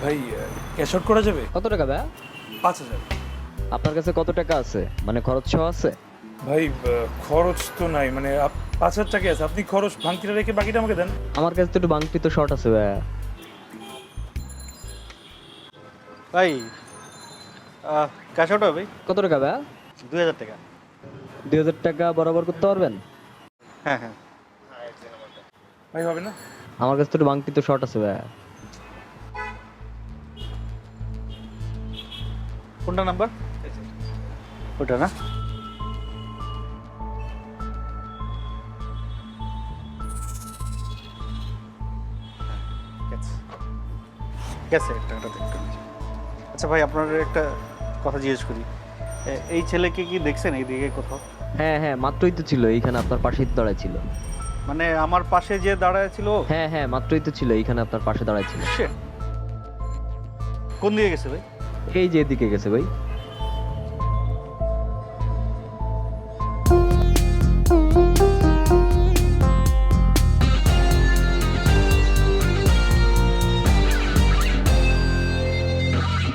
ভাই cash out করা যাবে? কত টাকা ভাইয়া? 5,000। আপনার কাছে কত টাকা আছে, মানে খরচ সহ আছে? ভাই খরচ তো নাই, মানে 5,000 টাকা আছে, আপনি খরচ ভাঙতিটা রেখে বাকিটা আমাকে দেন। আমার কাছে তো একটু বাংটি তো শর্ট আছে ভাইয়া। ভাই ক্যাশ আউট হবে ভাই। কত টাকা ভাইয়া? 2,000 টাকা। 2000 টাকা বরাবর করতে পারবেন? হ্যাঁ হ্যাঁ। ভাই হবে না? আমার কাছে তো একটু বাংটি তো শর্ট আছে ভাইয়া। কোনটা নাম্বার? ওটা না? গেছে টাকাটা দেখতে। আচ্ছা ভাই, আপনার একটা কথা জিজ্ঞেস করি, এই ছেলেকে কি দেখছেন এইদিকে কোথাও? হ্যাঁ হ্যাঁ, মাত্রই তো ছিল এইখানে, আপনার পাশেই তো দাঁড়ায় ছিল। মানে আমার পাশে যে দাঁড়ায় ছিল? হ্যাঁ হ্যাঁ, মাত্রই তো ছিল এইখানে, আপনার পাশে দাঁড়ায় ছিল। Shit! কোন দিকে গেছে ভাই? এই যে এদিকে গেছে ভাই।